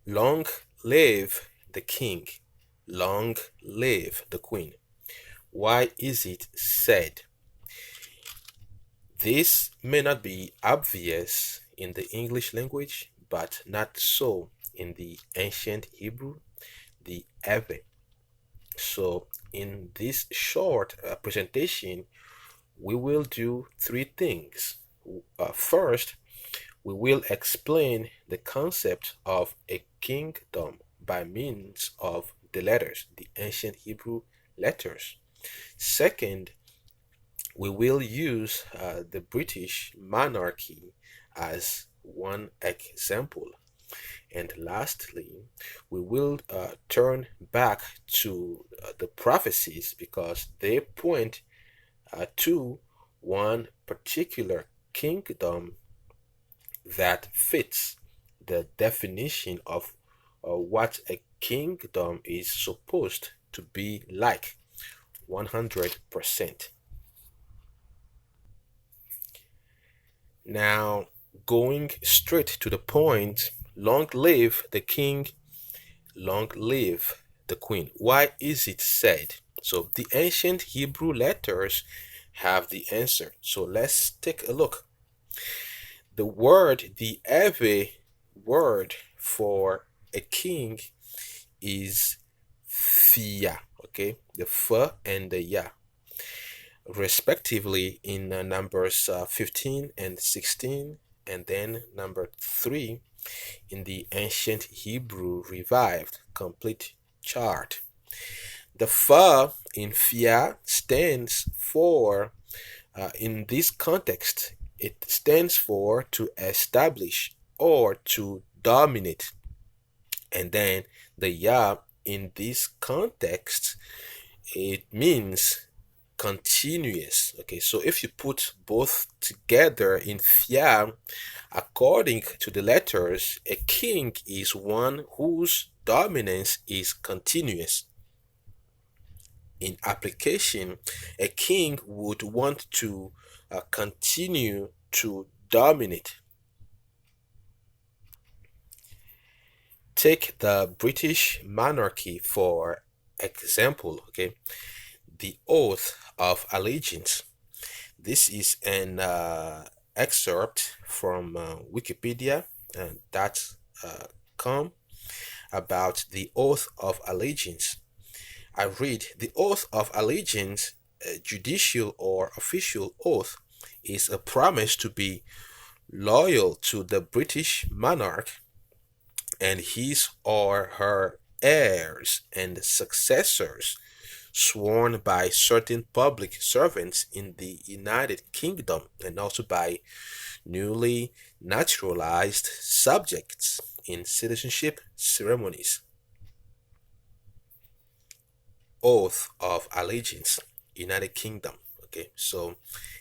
Long live the king. Long live the queen. Why is it said? This may not be obvious in the English language, but not so in the ancient Hebrew, the Ave. So, in this short presentation, we will do three things. First, we will explain the concept of a kingdom by means of the letters, the ancient Hebrew letters. Second, we will use the British monarchy as one example. And lastly, we will turn back to the prophecies because they point to one particular kingdom that fits the definition of what a kingdom is supposed to be like 100%. Now, going straight to the point, long live the king, long live the queen. Why is it said? So, the ancient Hebrew letters have the answer. So, let's take a look. The Ave word for a king is Thea, okay? The F and the Ya, respectively in numbers 15 and 16, and then number 3 in the ancient Hebrew revived complete chart. The Fa in Fia stands for, in this context, it stands for to establish or to dominate. And then the Ya in this context, it means continuous. Okay, so if you put both together in Fia, according to the letters, a king is one whose dominance is continuous. In application, a king would want to continue to dominate. Take the British monarchy for example, okay? The oath of allegiance. This is an excerpt from Wikipedia.com about the oath of allegiance. I read the oath of allegiance, a judicial or official oath, is a promise to be loyal to the British monarch and his or her heirs and successors sworn by certain public servants in the United Kingdom and also by newly naturalized subjects in citizenship ceremonies. Oath of allegiance, United Kingdom. Okay, so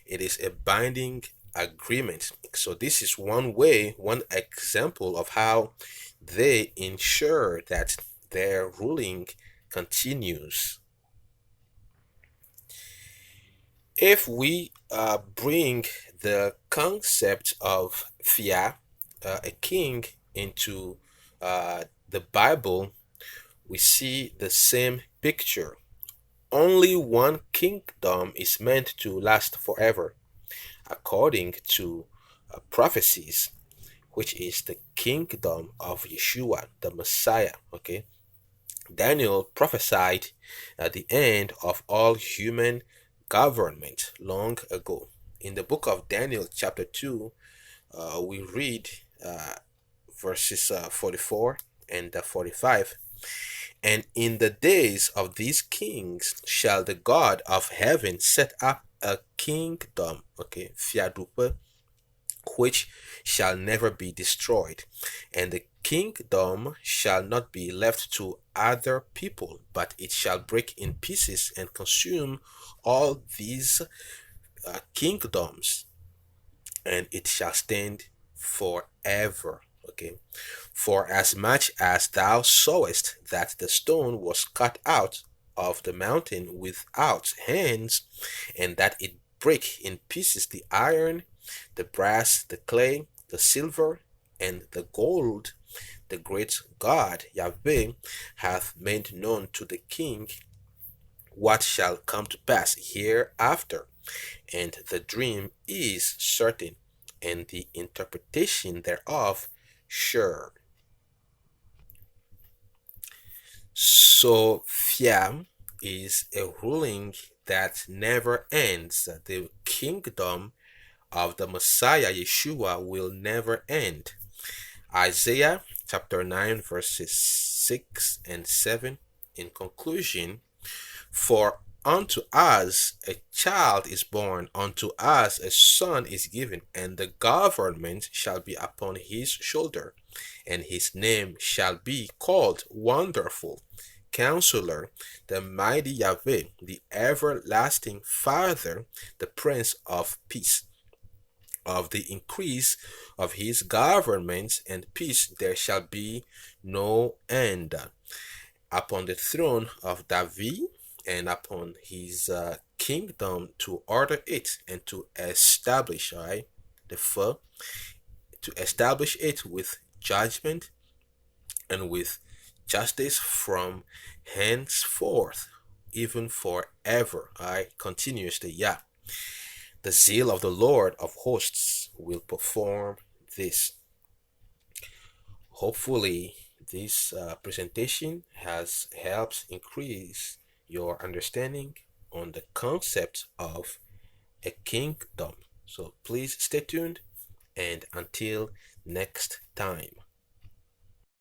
it is a binding agreement. So this is one way, one example of how they ensure that their ruling continues. If we bring the concept of Fia, a king, into the Bible, we see the same picture. Only one kingdom is meant to last forever, according to prophecies, which is the kingdom of Yeshua, the Messiah. Okay, Daniel prophesied at the end of all human government long ago. In the book of Daniel, chapter 2, we read verses 44 and 45. And in the days of these kings shall the God of heaven set up a kingdom, okay, Fiadupe, which shall never be destroyed, and the kingdom shall not be left to other people, but it shall break in pieces and consume all these kingdoms, and it shall stand forever. Okay, for as much as thou sawest that the stone was cut out of the mountain without hands, and that it brake in pieces the iron, the brass, the clay, the silver, and the gold, the great God Yahweh hath made known to the king what shall come to pass hereafter, and the dream is certain, and the interpretation thereof sure. So Fiam is a ruling that never ends. The kingdom of the Messiah Yeshua will never end. Isaiah chapter 9 verses 6 and 7. In conclusion, for unto us a child is born, unto us a son is given, and the government shall be upon his shoulder, and his name shall be called Wonderful, Counselor, the Mighty Yahweh, the Everlasting Father, the Prince of Peace. Of the increase of his government and peace there shall be no end upon the throne of David and upon his kingdom, to order it and to establish, all right, the four, to establish it with judgment and with justice from henceforth, even forever. All right, continuously, yeah. The zeal of the Lord of hosts will perform this. Hopefully, this presentation has helped increase your understanding on the concept of a kingdom. So please stay tuned, and until next time.